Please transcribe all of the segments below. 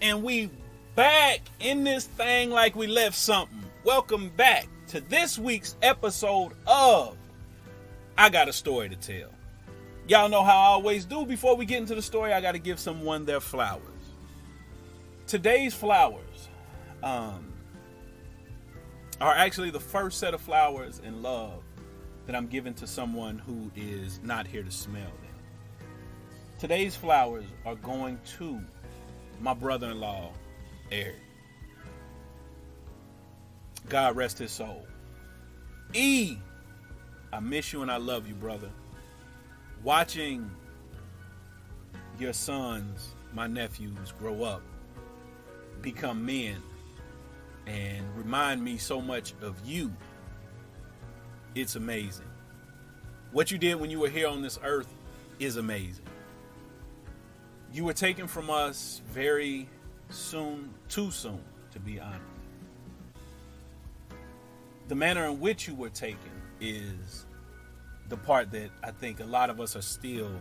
And we back in this thing like we left something. Welcome back to this week's episode of I Got a Story to Tell. Y'all know how I always do. Before we get into the story, I got to give someone their flowers. Today's flowers are actually the first set of flowers in love that I'm giving to someone who is not here to smell them. Today's flowers are going to my brother-in-law, Eric. God rest his soul. E, I miss you and I love you, brother. Watching your sons, my nephews, grow up, become men, and remind me so much of you. It's amazing. What you did when you were here on this earth is amazing. You were taken from us very soon, too soon, to be honest. The manner in which you were taken is the part that I think a lot of us are still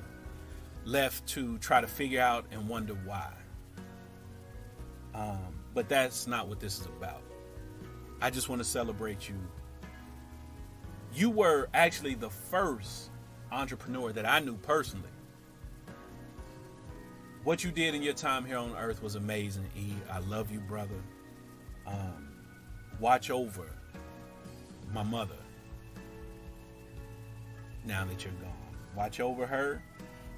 left to try to figure out and wonder why. But that's not what this is about. I just want to celebrate you. You were actually the first entrepreneur that I knew personally. What you did in your time here on earth was amazing, E. I love you, brother. Watch over my mother now that you're gone. Watch over her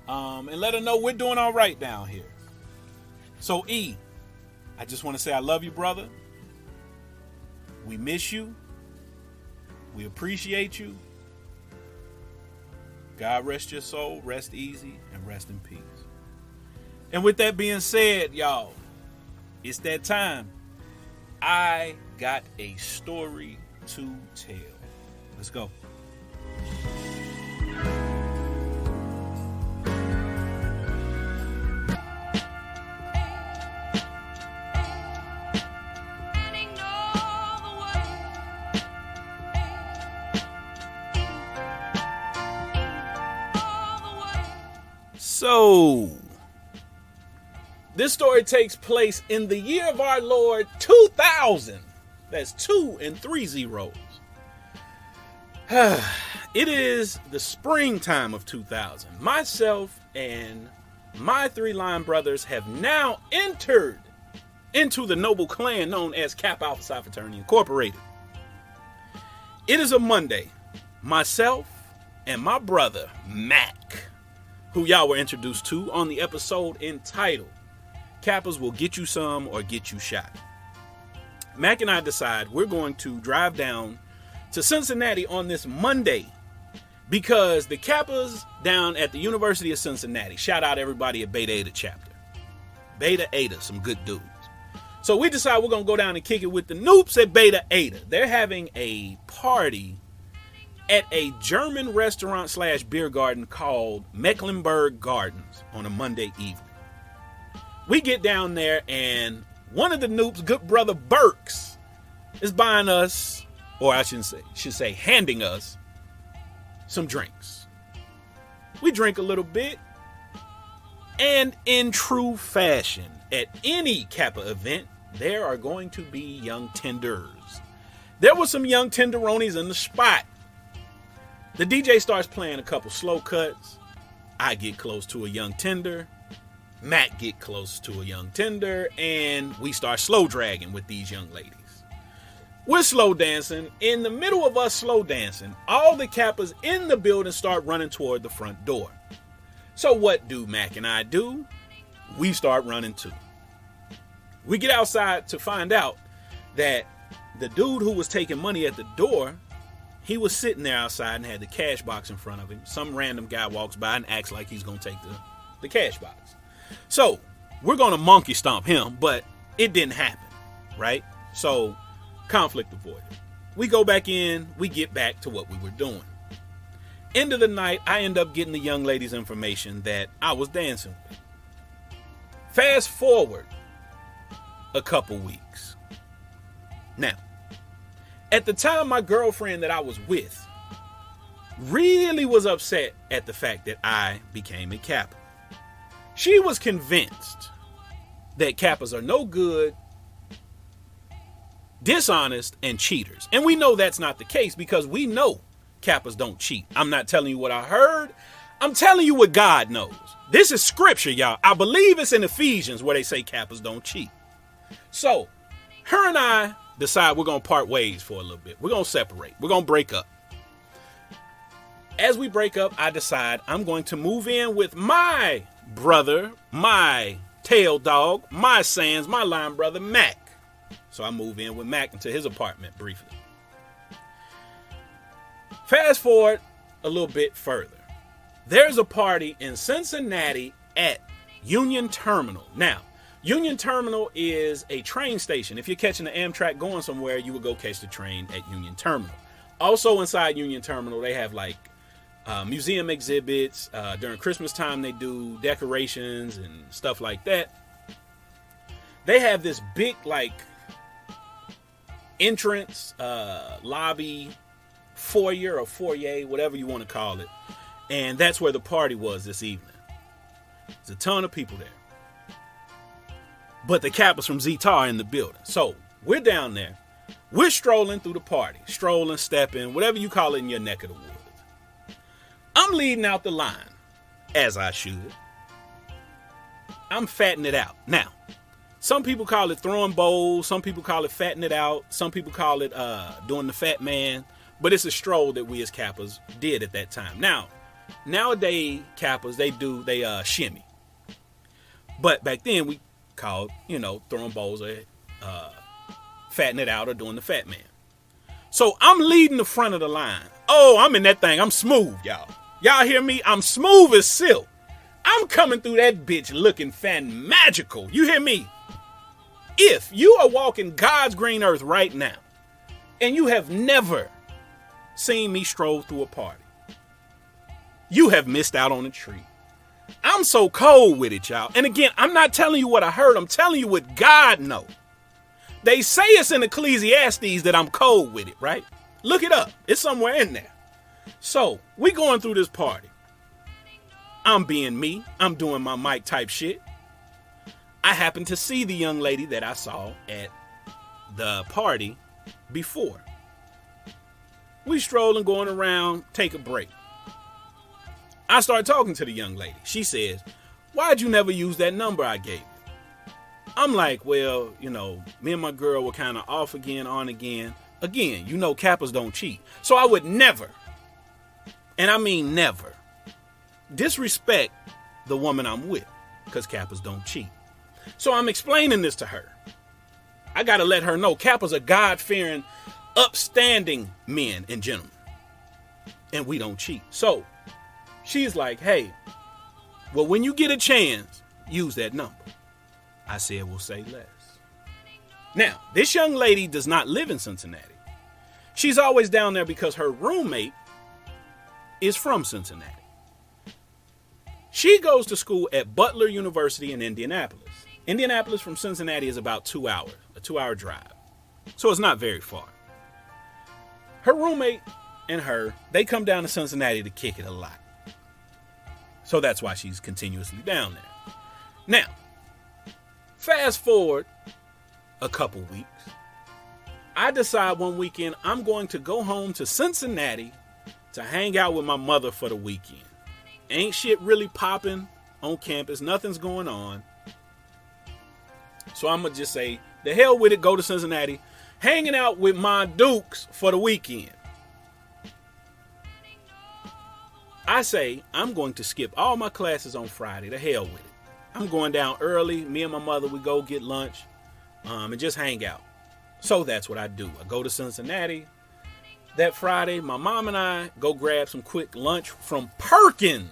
and let her know we're doing all right down here. So, E, I just want to say I love you, brother. We miss you. We appreciate you. God rest your soul, rest easy, and rest in peace. And with that being said, y'all, it's that time. I got a story to tell. Let's go. So, this story takes place in the year of our Lord 2000. That's 2 and 3 zeros. It is the springtime of 2000. Myself and my 3 line brothers have now entered into the noble clan known as Kappa Alpha Psi Fraternity Incorporated. It is a Monday. Myself and my brother, Mac, who y'all were introduced to on the episode entitled Kappas Will Get You Some or Get You Shot. Mac and I decide we're going to drive down to Cincinnati on this Monday because the Kappas down at the University of Cincinnati, shout out everybody at Beta Eta chapter. Beta Eta, some good dudes. So we decide we're going to go down and kick it with the Noops at Beta Eta. They're having a party at a German restaurant / beer garden called Mecklenburg Gardens on a Monday evening. We get down there and one of the Noops, good brother Burks, is buying us, or I should say handing us some drinks. We drink a little bit, and in true fashion, at any Kappa event, there are going to be young tenders. There were some young tenderonis in the spot. The DJ starts playing a couple slow cuts. I get close to a young tender. Matt get close to a young tender. And we start slow dragging with these young ladies. We're slow dancing. In the middle of us slow dancing, all the Kappas in the building start running toward the front door. So what do Mac and I do? We start running too. We get outside to find out that the dude who was taking money at the door, he was sitting there outside and had the cash box in front of him. Some random guy walks by and acts like he's going to take the cash box. So we're going to monkey stomp him, but it didn't happen, right? So conflict avoided. We go back in, we get back to what we were doing. End of the night, I end up getting the young lady's information that I was dancing with. Fast forward a couple weeks. Now, at the time, my girlfriend that I was with really was upset at the fact that I became a Kappa. She was convinced that Kappas are no good, dishonest, and cheaters. And we know that's not the case because we know Kappas don't cheat. I'm not telling you what I heard. I'm telling you what God knows. This is scripture, y'all. I believe it's in Ephesians where they say Kappas don't cheat. So, her and I decide we're going to part ways for a little bit. We're going to separate. We're going to break up. As we break up, I decide I'm going to move in with my brother, my tail dog, my Sans, my line brother, Mac. So I move in with Mac into his apartment briefly. Fast forward a little bit further. There's a party in Cincinnati at Union Terminal. Now, Union Terminal is a train station. If you're catching the Amtrak going somewhere, you would go catch the train at Union Terminal. Also inside Union Terminal, they have like museum exhibits. During Christmas time, they do decorations and stuff like that. They have this big like entrance, lobby, foyer or foyer, whatever you want to call it. And that's where the party was this evening. There's a ton of people there. But the Kappas from Zeta are in the building. So we're down there. We're strolling through the party. Strolling, stepping, whatever you call it in your neck of the woods. I'm leading out the line, as I should. I'm fatting it out. Now, some people call it throwing bowls. Some people call it fatting it out. Some people call it doing the fat man. But it's a stroll that we as Kappas did at that time. Now, nowadays, Kappas, they shimmy. But back then, we called, throwing bowls or fatting it out or doing the fat man. So I'm leading the front of the line. Oh, I'm in that thing. I'm smooth, y'all. Y'all hear me? I'm smooth as silk. I'm coming through that bitch looking fan magical. You hear me? If you are walking God's green earth right now and you have never seen me stroll through a party, you have missed out on a treat. I'm so cold with it, y'all. And again, I'm not telling you what I heard. I'm telling you what God knows. They say it's in Ecclesiastes that I'm cold with it, right? Look it up. It's somewhere in there. So we going through this party. I'm being me. I'm doing my mic type shit. I happen to see the young lady that I saw at the party before. We strolling, going around, take a break. I start talking to the young lady. She says, "Why'd you never use that number I gave you?" I'm like, well, me and my girl were kind of off again, on again. Again, Kappas don't cheat. So I would never, and I mean never, disrespect the woman I'm with because Kappas don't cheat. So I'm explaining this to her. I got to let her know Kappas are God-fearing, upstanding men and gentlemen. And we don't cheat. So she's like, hey, well, when you get a chance, use that number. I said, we'll say less. Now, this young lady does not live in Cincinnati. She's always down there because her roommate is from Cincinnati. She goes to school at Butler University in Indianapolis. Indianapolis from Cincinnati is about 2 hours, a 2-hour drive. So it's not very far. Her roommate and her, they come down to Cincinnati to kick it a lot. So that's why she's continuously down there. Now, fast forward a couple weeks. I decide one weekend I'm going to go home to Cincinnati to hang out with my mother for the weekend. Ain't shit really popping on campus. Nothing's going on. So I'm going to just say, the hell with it, go to Cincinnati, hanging out with my Dukes for the weekend. I say, I'm going to skip all my classes on Friday. The hell with it. I'm going down early. Me and my mother, we go get lunch and just hang out. So that's what I do. I go to Cincinnati. That Friday, my mom and I go grab some quick lunch from Perkins.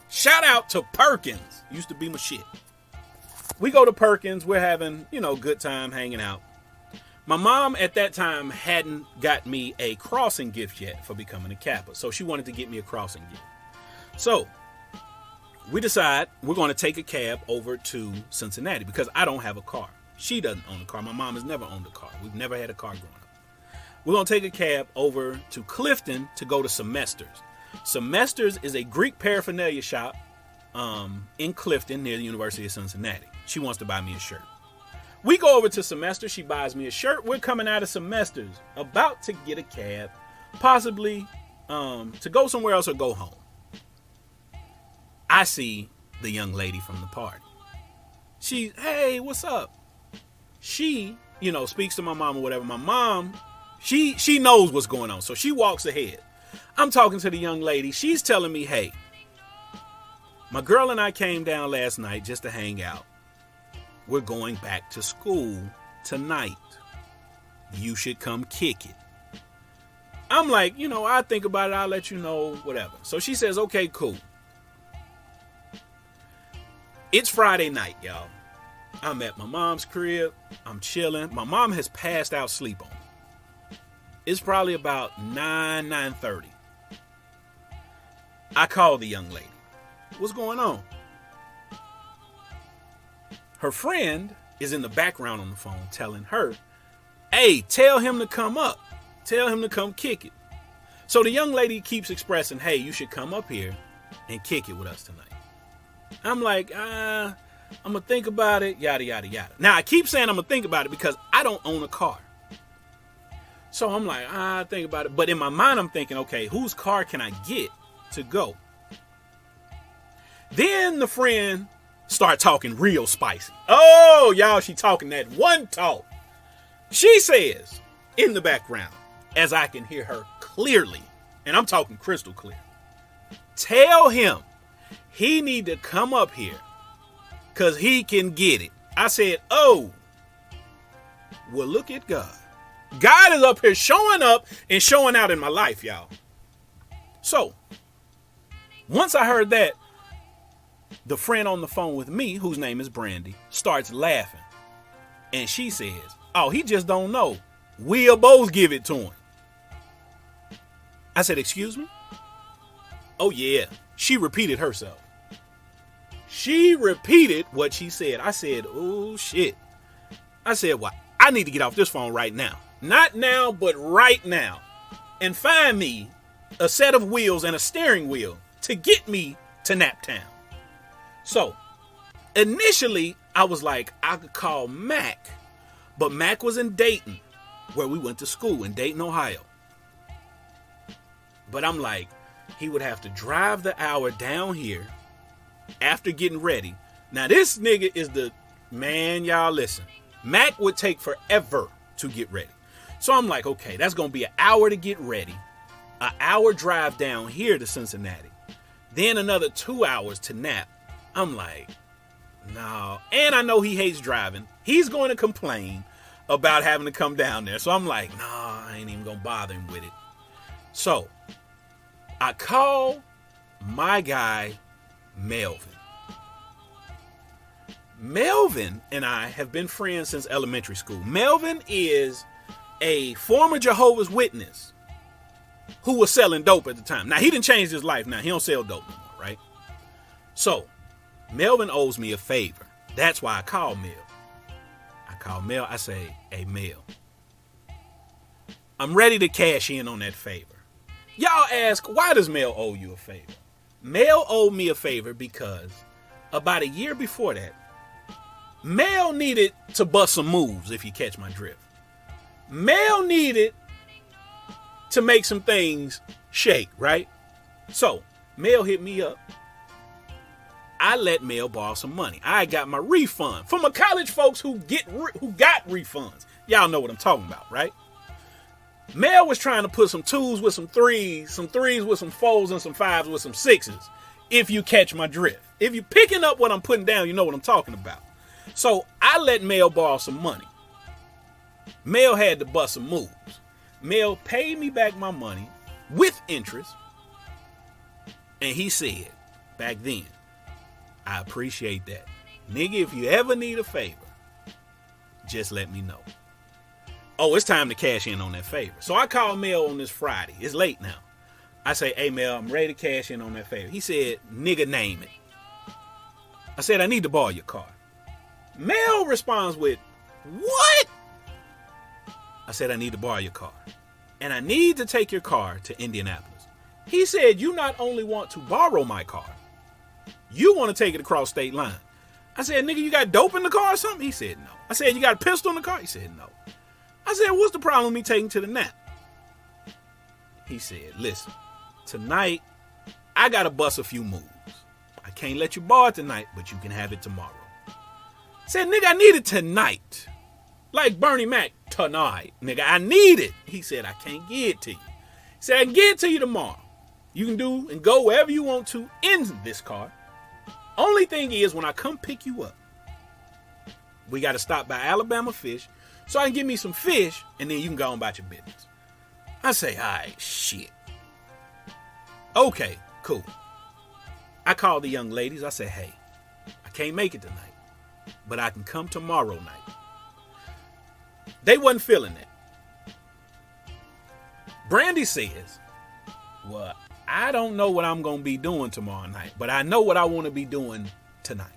Shout out to Perkins. Used to be my shit. We go to Perkins. We're having, good time hanging out. My mom at that time hadn't got me a crossing gift yet for becoming a Kappa. So she wanted to get me a crossing gift. So we decide we're going to take a cab over to Cincinnati because I don't have a car. She doesn't own a car. My mom has never owned a car. We've never had a car growing up. We're going to take a cab over to Clifton to go to Semesters. Semesters is a Greek paraphernalia shop in Clifton near the University of Cincinnati. She wants to buy me a shirt. We go over to Semester. She buys me a shirt. We're coming out of Semesters, about to get a cab, possibly to go somewhere else or go home. I see the young lady from the party. She, hey, what's up? She, speaks to my mom or whatever. My mom, she knows what's going on, so she walks ahead. I'm talking to the young lady. She's telling me, hey, my girl and I came down last night just to hang out. We're going back to school tonight. You should come kick it. I'm like, I think about it. I'll let you know, whatever. So she says, okay, cool. It's Friday night, y'all. I'm at my mom's crib. I'm chilling. My mom has passed out sleep on me. It's probably about 9:30. I call the young lady. What's going on? Her friend is in the background on the phone telling her, hey, tell him to come up. Tell him to come kick it. So the young lady keeps expressing, hey, you should come up here and kick it with us tonight. I'm like, I'm going to think about it, yada, yada, yada. Now, I keep saying I'm going to think about it because I don't own a car. So I'm like, think about it. But in my mind, I'm thinking, okay, whose car can I get to go? Then the friend start talking real spicy. Oh, y'all, she talking that one talk. She says in the background, as I can hear her clearly, and I'm talking crystal clear, tell him he need to come up here because he can get it. I said, oh, well, look at God. God is up here showing up and showing out in my life, y'all. So once I heard that, the friend on the phone with me, whose name is Brandy, starts laughing. And she says, oh, he just don't know. We'll both give it to him. I said, excuse me? Oh, yeah. She repeated herself. She repeated what she said. I said, oh, shit. I said, well, I need to get off this phone right now. Not now, but right now. And find me a set of wheels and a steering wheel to get me to Naptown. So, initially, I was like, I could call Mac. But Mac was in Dayton, where we went to school, in Dayton, Ohio. But I'm like, he would have to drive the hour down here after getting ready. Now, this nigga is man, y'all listen. Mac would take forever to get ready. So I'm like, okay, that's going to be an hour to get ready. An hour drive down here to Cincinnati. Then another 2 hours to Nap. I'm like, no. And I know he hates driving. He's going to complain about having to come down there. So I'm like, no, I ain't even going to bother him with it. So I call my guy, Melvin. Melvin and I have been friends since elementary school. Melvin is a former Jehovah's Witness who was selling dope at the time. Now, he didn't change his life. Now, he don't sell dope no more, right? So Melvin owes me a favor. That's why I call Mel. I call Mel. I say, hey, Mel, I'm ready to cash in on that favor. Y'all ask, why does Mel owe you a favor? Mel owed me a favor because about a year before that, Mel needed to bust some moves, if you catch my drift. Mel needed to make some things shake, right? So Mel hit me up. I let Mel borrow some money. I got my refund from my college folks who got refunds. Y'all know what I'm talking about, right? Mel was trying to put some twos with some threes with some fours, and some fives with some sixes. If you catch my drift. If you're picking up what I'm putting down, you know what I'm talking about. So I let Mel borrow some money. Mel had to bust some moves. Mel paid me back my money with interest. And he said back then, I appreciate that. Nigga, if you ever need a favor, just let me know. Oh, it's time to cash in on that favor. So I called Mel on this Friday. It's late now. I say, hey, Mel, I'm ready to cash in on that favor. He said, nigga, name it. I said, I need to borrow your car. Mel responds with, what? I said, I need to borrow your car. And I need to take your car to Indianapolis. He said, you not only want to borrow my car, you want to take it across state line. I said, nigga, you got dope in the car or something? He said, no. I said, you got a pistol in the car? He said, no. I said, what's the problem with me taking to the nap? He said, listen, tonight, I got to bust a few moves. I can't let you borrow it tonight, but you can have it tomorrow. I said, nigga, I need it tonight. Like Bernie Mac, tonight. Nigga, I need it. He said, I can't give it to you. He said, I can give it to you tomorrow. You can do and go wherever you want to in this car. Only thing is, when I come pick you up, we got to stop by Alabama Fish so I can get me some fish, and then you can go on about your business. I say, all right, shit. Okay, cool. I called the young ladies. I said, hey, I can't make it tonight, but I can come tomorrow night. They wasn't feeling that. Brandy says, well, I don't know what I'm going to be doing tomorrow night, but I know what I want to be doing tonight.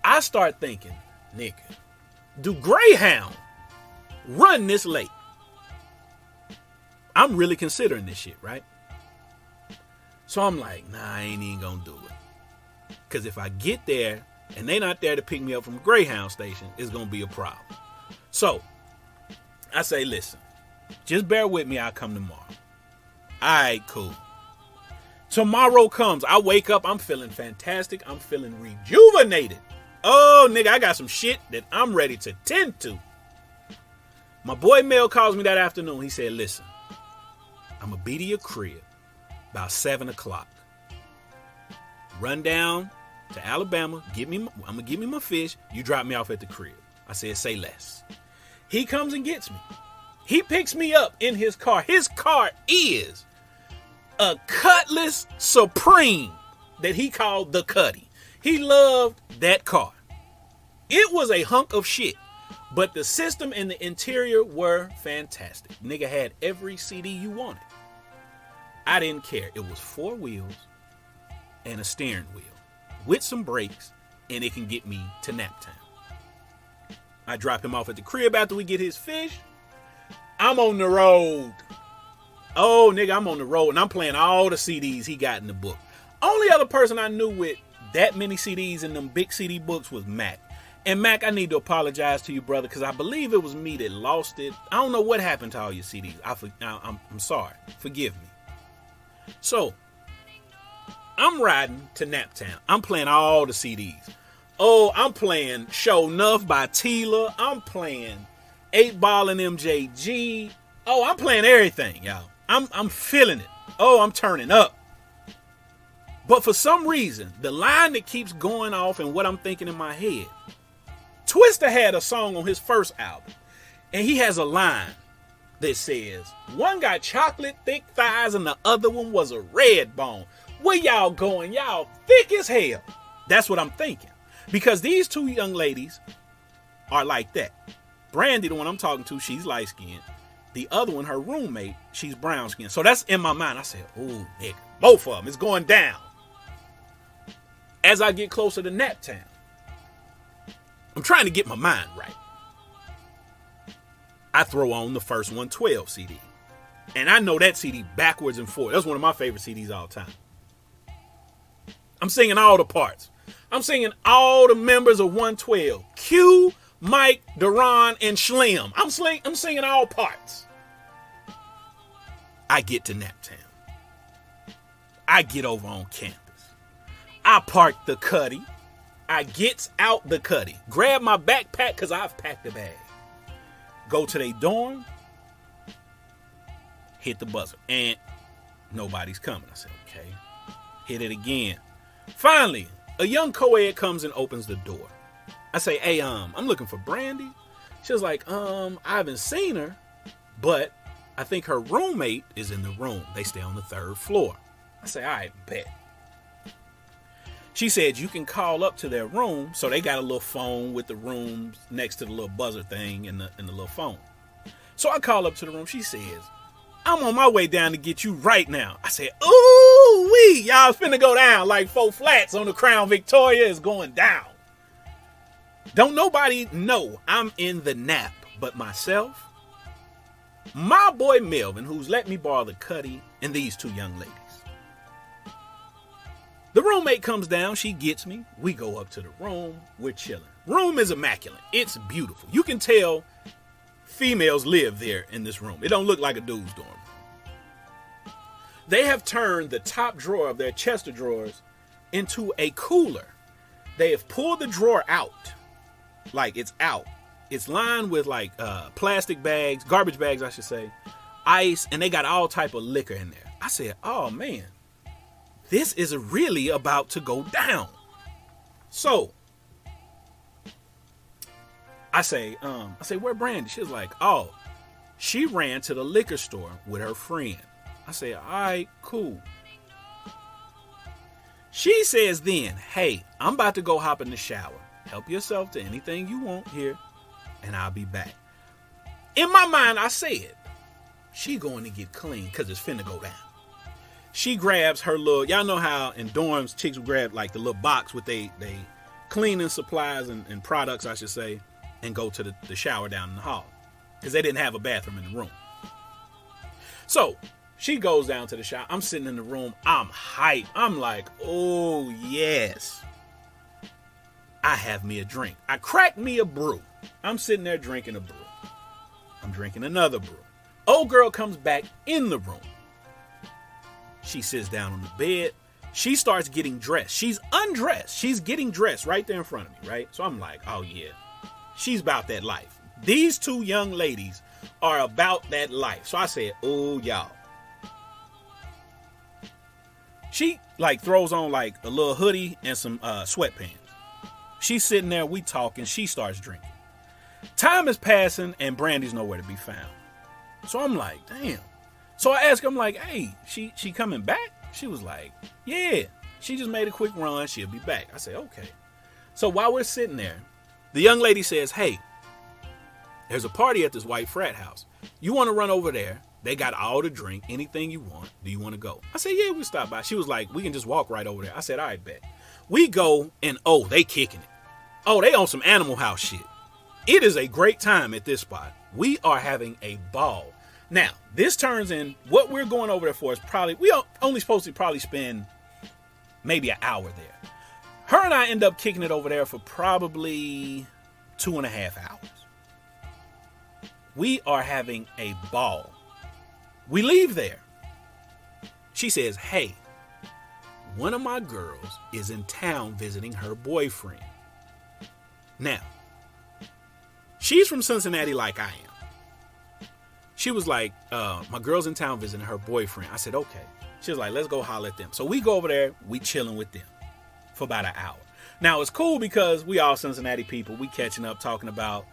I start thinking, nigga, do Greyhound run this late? I'm really considering this shit, right? So I'm like, nah, I ain't even gonna do it. Because if I get there and they not there to pick me up from Greyhound station, it's gonna be a problem. So I say, listen, just bear with me, I'll come tomorrow. All right, cool. Tomorrow comes, I wake up, I'm feeling fantastic, I'm feeling rejuvenated. Oh, nigga, I got some shit that I'm ready to tend to. My boy Mel calls me that afternoon. He said, listen, I'm going to be to your crib about 7 o'clock. Run down to Alabama. I'm going to give me my fish. You drop me off at the crib. I said, say less. He comes and gets me. He picks me up in his car. His car is a Cutlass Supreme that he called the Cuddy. He loved that car. It was a hunk of shit, but the system and the interior were fantastic. Nigga had every CD you wanted. I didn't care. It was 4 wheels and a steering wheel with some brakes, and it can get me to nap time. I drop him off at the crib after we get his fish. I'm on the road. Oh, nigga, I'm on the road, and I'm playing all the CDs he got in the book. Only other person I knew with that many CDs in them big CD books was Mac. And Mac, I need to apologize to you, brother, because I believe it was me that lost it. I don't know what happened to all your CDs. I'm sorry. Forgive me. So, I'm riding to Naptown. I'm playing all the CDs. Oh, I'm playing Show Nuff by Tila. I'm playing 8 Ball and MJG. Oh, I'm playing everything, y'all. I'm feeling it. Oh, I'm turning up. But for some reason, the line that keeps going off and what I'm thinking in my head, Twista had a song on his first album, and he has a line that says, one got chocolate thick thighs and the other one was a red bone. Where y'all going? Y'all thick as hell. That's what I'm thinking. Because these two young ladies are like that. Brandy, the one I'm talking to, she's light skinned. The other one, her roommate, she's brown skinned. So that's in my mind. I said, ooh, nigga, both of them, it's going down. As I get closer to Naptown, I'm trying to get my mind right. I throw on the first 112 CD. And I know that CD backwards and forwards. That's one of my favorite CDs all time. I'm singing all the parts. I'm singing all the members of 112. Q, Mike, Deron, and Slim. I'm singing all parts. I get to Naptown. I get over on campus. I park the Cuddy. I gets out the Cuddy. Grab my backpack because I've packed a bag. Go to their dorm. Hit the buzzer. And nobody's coming. I said, okay. Hit it again. Finally, a young co-ed comes and opens the door. I say, hey, I'm looking for Brandy. She was like, I haven't seen her, but I think her roommate is in the room. They stay on the 3rd floor. I say, all right, bet. She said you can call up to their room. So they got a little phone with the rooms next to the little buzzer thing and the little phone. So I call up to the room. She says, I'm on my way down to get you right now. I said, ooh wee, y'all finna go down like 4 flats on the Crown Victoria is going down. Don't nobody know I'm in the nap but myself, my boy Melvin, who's let me borrow the Cuddy, and these 2 young ladies. The roommate comes down, she gets me, we go up to the room, we're chilling. Room is immaculate. It's beautiful. You can tell females live there in this room. It don't look like a dude's dorm. They have turned the top drawer of their chest of drawers into a cooler. They have pulled the drawer out. Like, it's out. It's lined with like plastic bags, garbage bags, I should say, ice, and they got all type of liquor in there. I said, oh man, this is really about to go down. So I say, where Brandy? She was like, oh, she ran to the liquor store with her friend. I said, all right, cool. She says then, hey, I'm about to go hop in the shower. Help yourself to anything you want here, and I'll be back. In my mind, I said, she going to get clean because it's finna go down. She grabs her little, y'all know how in dorms chicks would grab like the little box with they cleaning supplies and products, I should say, and go to the shower down in the hall because they didn't have a bathroom in the room. So she goes down to the shower. I'm sitting in the room. I'm hyped. I'm like, oh, yes. I have me a drink. I cracked me a brew. I'm sitting there drinking a brew. I'm drinking another brew. Old girl comes back in the room. She sits down on the bed. She starts getting dressed. She's undressed. She's getting dressed right there in front of me, right? So I'm like, oh, yeah. She's about that life. These two young ladies are about that life. So I said, oh, y'all. She like throws on like a little hoodie and some sweatpants. She's sitting there, we talking, she starts drinking. Time is passing and Brandy's nowhere to be found. So I'm like, damn. So I asked her, I'm like, hey, she coming back? She was like, yeah, she just made a quick run. She'll be back. I said, okay. So while we're sitting there, the young lady says, hey, there's a party at this white frat house. You want to run over there? They got all the drink, anything you want. Do you want to go? I said, yeah, we stop by. She was like, we can just walk right over there. I said, all right, bet. We go and, oh, they kicking it. Oh, they on some Animal House shit. It is a great time at this spot. We are having a ball. Now, this turns in, what we're going over there for is probably, we are only supposed to probably spend maybe an hour there. Her and I end up kicking it over there for probably 2.5 hours. We are having a ball. We leave there. She says, hey, one of my girls is in town visiting her boyfriend. Now, she's from Cincinnati like I am. She was like, my girl's in town visiting her boyfriend. I said, okay. She was like, let's go holler at them. So we go over there, we chilling with them for about an hour. Now, it's cool because we all Cincinnati people. We catching up, talking about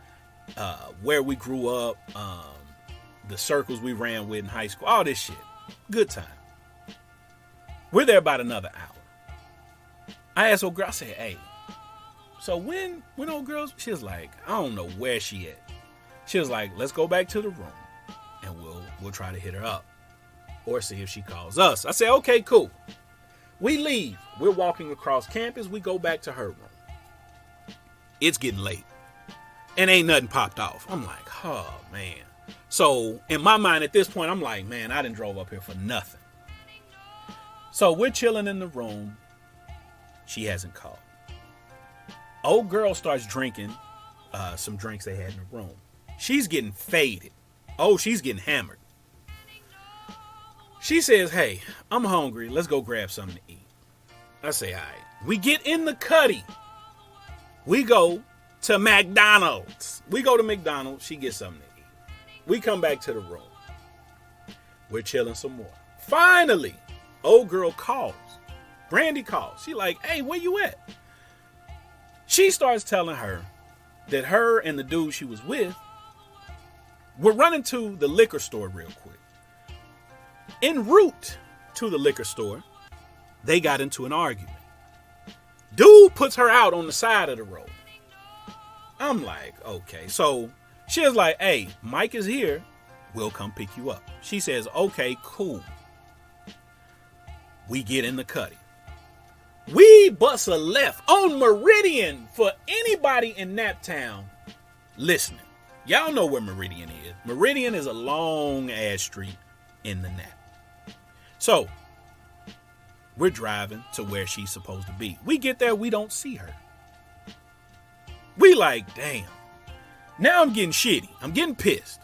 where we grew up, the circles we ran with in high school, all this shit. Good time. We're there about another hour. I asked old girl, I said, hey, so when old girls, she was like, I don't know where she at. She was like, let's go back to the room and we'll try to hit her up or see if she calls us. I said, okay, cool. We leave. We're walking across campus. We go back to her room. It's getting late and ain't nothing popped off. I'm like, oh man. So in my mind at this point, I'm like, man, I done drove up here for nothing. So we're chilling in the room. She hasn't called. Old girl starts drinking some drinks they had in the room. She's getting faded. Oh, she's getting hammered. She says, hey, I'm hungry. Let's go grab something to eat. I say, all right. We get in the cuddy. We go to McDonald's. We go to McDonald's. She gets something to eat. We come back to the room. We're chilling some more. Finally, old girl calls. Brandy calls. She like, hey, where you at? She starts telling her that her and the dude she was with were running to the liquor store real quick. En route to the liquor store, they got into an argument. Dude puts her out on the side of the road. I'm like, okay. So she was like, hey, Mike is here. We'll come pick you up. She says, okay, cool. We get in the cuddy. We bust a left on Meridian for anybody in Naptown listening. Y'all know where Meridian is. Meridian is a long ass street in the Nap. So we're driving to where she's supposed to be. We get there, we don't see her. We like, damn. Now I'm getting shitty. I'm getting pissed.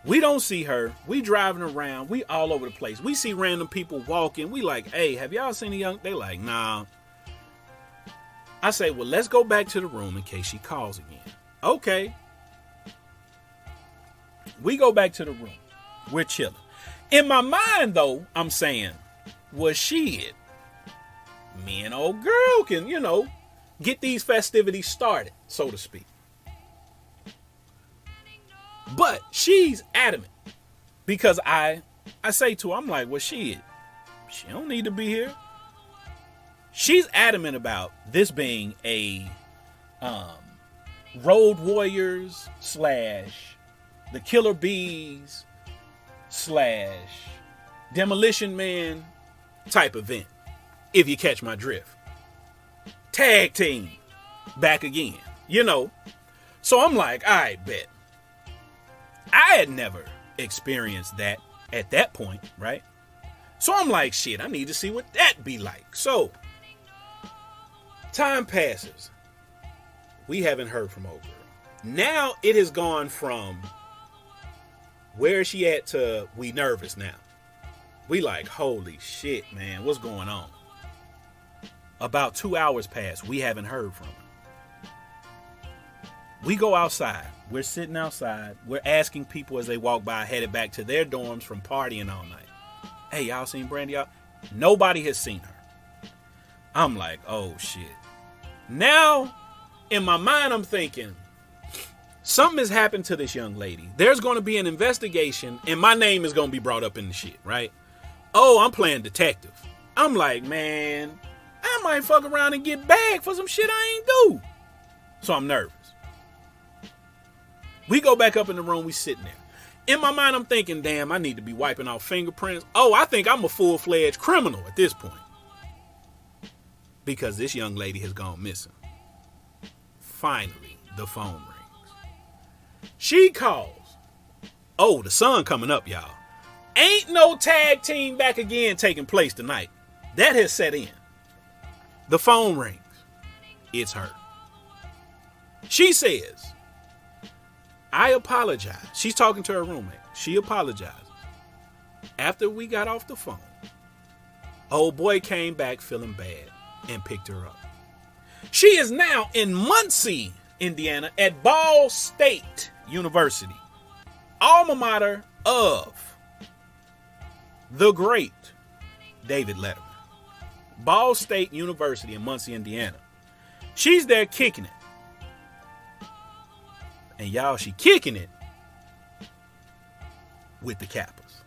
We don't see her. We driving around. We all over the place. We see random people walking. We like, hey, have y'all seen a young? They like, nah. I say, well, let's go back to the room in case she calls again. Okay. We go back to the room. We're chilling. In my mind, though, I'm saying, well, shit. Me and old girl can, get these festivities started, so to speak. But she's adamant because I say to her, I'm like, well, shit, she don't need to be here. She's adamant about this being a Road Warriors / the Killer Bees / Demolition Man type event, if you catch my drift. Tag team back again, So I'm like, all right, bet. I had never experienced that at that point, right? So I'm like, shit, I need to see what that be like. So time passes. We haven't heard from old girl. Now it has gone from where is she at to we nervous now. We like, holy shit, man, what's going on? About 2 hours pass. We haven't heard from her. We go outside. We're sitting outside. We're asking people as they walk by, headed back to their dorms from partying all night. Hey, y'all seen Brandy? Y'all? Nobody has seen her. I'm like, oh shit. Now, in my mind, I'm thinking, something has happened to this young lady. There's going to be an investigation, and my name is going to be brought up in the shit, right? Oh, I'm playing detective. I'm like, man, I might fuck around and get bagged for some shit I ain't do. So I'm nervous. We go back up in the room, we sitting there. In my mind, I'm thinking, damn, I need to be wiping off fingerprints. Oh, I think I'm a full-fledged criminal at this point. Because this young lady has gone missing. Finally, the phone rings. She calls. Oh, the sun coming up, y'all. Ain't no tag team back again taking place tonight. That has set in. The phone rings. It's her. She says, I apologize. She's talking to her roommate. She apologizes. After we got off the phone, old boy came back feeling bad and picked her up. She is now in Muncie, Indiana at Ball State University, alma mater of the great David Letterman. Ball State University in Muncie, Indiana. She's there kicking it. And y'all, she kicking it with the Kappas.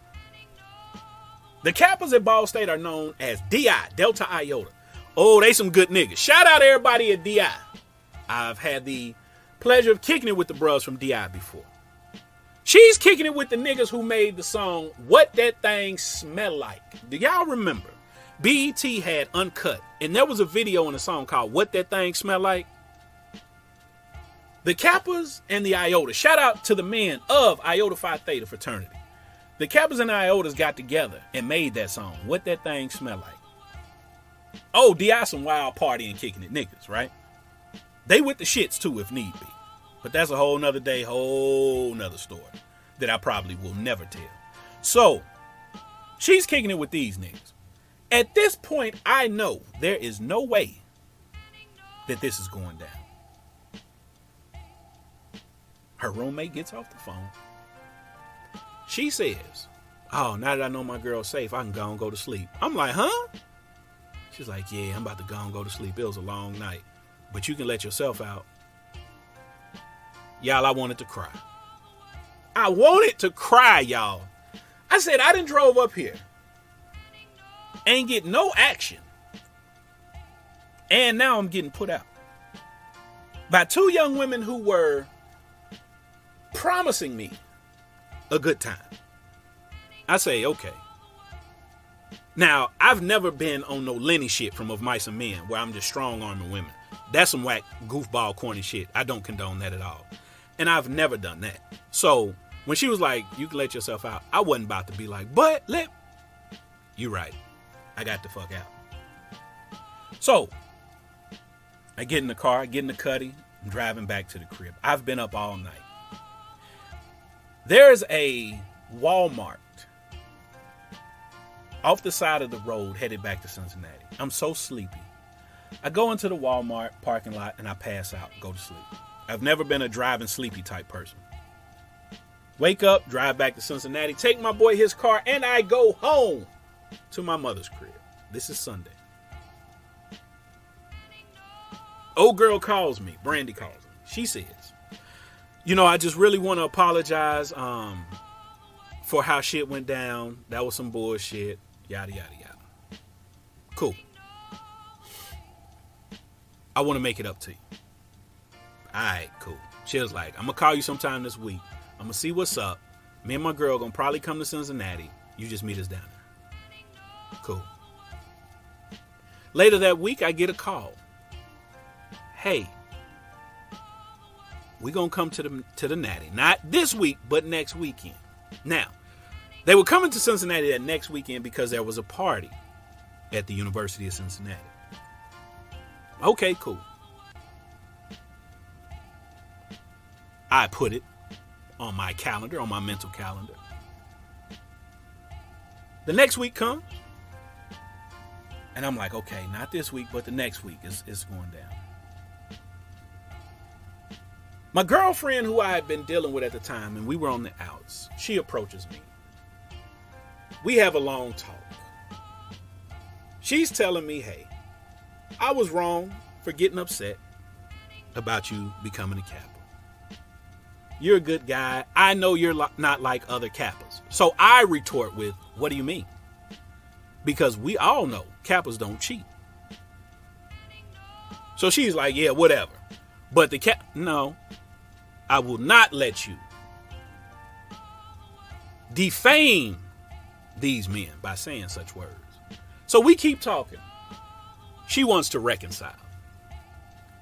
The Kappas at Ball State are known as DI, Delta Iota. Oh, they some good niggas. Shout out everybody at DI. I've had the pleasure of kicking it with the bros from DI before. She's kicking it with the niggas who made the song What That Thing Smell Like. Do y'all remember? BET had Uncut, and there was a video in a song called What That Thing Smell Like. The Kappas and the Iotas, shout out to the men of Iota Phi Theta fraternity. The Kappas and the Iotas got together and made that song, What That Thing Smell Like. Oh, D.I. some wild partying, kicking it niggas, right? They with the shits too if need be. But that's a whole nother day, whole nother story that I probably will never tell. So, she's kicking it with these niggas. At this point, I know there is no way that this is going down. Her roommate gets off the phone. She says, oh, now that I know my girl's safe, I can go and go to sleep. I'm like, huh? She's like, yeah, I'm about to go and go to sleep. It was a long night. But you can let yourself out. Y'all, I wanted to cry. I wanted to cry, y'all. I said, I done drove up here. Ain't get no action. And now I'm getting put out. By two young women who were promising me a good time. I say, okay. Now, I've never been on no Lenny shit from Of Mice and Men where I'm just strong-arming women. That's some whack, goofball, corny shit. I don't condone that at all. And I've never done that. So, when she was like, you can let yourself out, I wasn't about to be like, but you right. I got the fuck out. So, I get in the car, get in the cuddy, I'm driving back to the crib. I've been up all night. There's a Walmart off the side of the road headed back to Cincinnati. I'm so sleepy. I go into the Walmart parking lot and I pass out, go to sleep. I've never been a driving sleepy type person. Wake up, drive back to Cincinnati, take my boy his car, and I go home to my mother's crib. This is Sunday. Old girl calls me. Brandy calls me. She says, I just really want to apologize for how shit went down. That was some bullshit. Yada, yada, yada. Cool. I want to make it up to you. All right, cool. She was like, I'm going to call you sometime this week. I'm going to see what's up. Me and my girl going to probably come to Cincinnati. You just meet us down there. Cool. Later that week, I get a call. Hey, we're going to come to the Natty. Not this week, but next weekend. Now, they were coming to Cincinnati that next weekend because there was a party at the University of Cincinnati. Okay, cool. I put it on my calendar, on my mental calendar. The next week comes, and I'm like, okay, not this week, but the next week is going down. My girlfriend, who I had been dealing with at the time, and we were on the outs, she approaches me. We have a long talk. She's telling me, hey, I was wrong for getting upset about you becoming a Kappa. You're a good guy. I know you're not like other Kappas. So I retort with, what do you mean? Because we all know Kappas don't cheat. So she's like, yeah, whatever. But no, I will not let you defame these men by saying such words. So we keep talking. She wants to reconcile.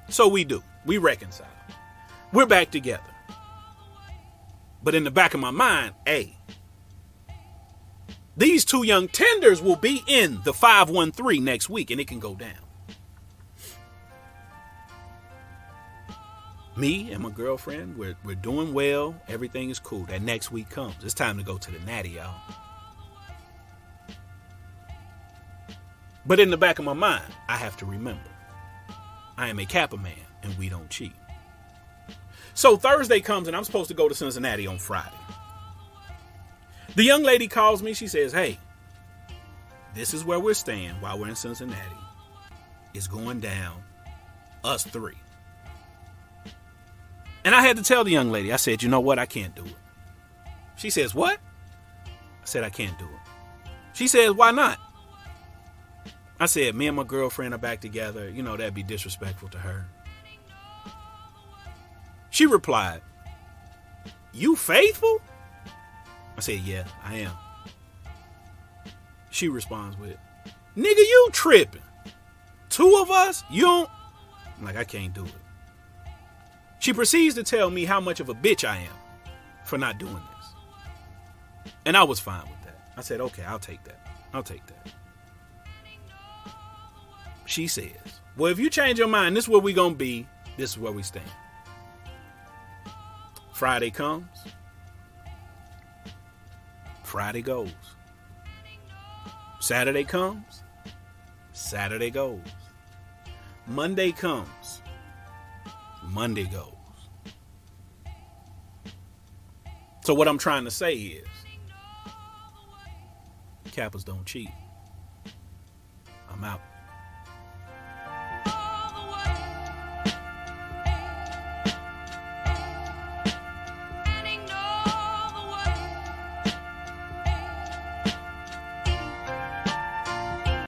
So we do. We reconcile. We're back together. But in the back of my mind, hey, these two young tenders will be in the 513 next week, and it can go down. Me and my girlfriend, we're doing well. Everything is cool. That next week comes. It's time to go to the Natty, y'all. But in the back of my mind, I have to remember, I am a Kappa man, and we don't cheat. So Thursday comes, and I'm supposed to go to Cincinnati on Friday. The young lady calls me. She says, hey, this is where we're staying while we're in Cincinnati. It's going down, us three. And I had to tell the young lady, I said, you know what? I can't do it. She says, what? I said, I can't do it. She says, why not? I said, me and my girlfriend are back together. That'd be disrespectful to her. She replied, you faithful? I said, yeah, I am. She responds with, nigga, you tripping. Two of us? You don't? I'm like, I can't do it. She proceeds to tell me how much of a bitch I am for not doing this. And I was fine with that. I said, okay, I'll take that. She says, well, if you change your mind, this is where we're going to be. This is where we stand. Friday comes. Friday goes. Saturday comes. Saturday goes. Monday comes. Monday goes. So what I'm trying to say is, Kappas don't cheat. I'm out.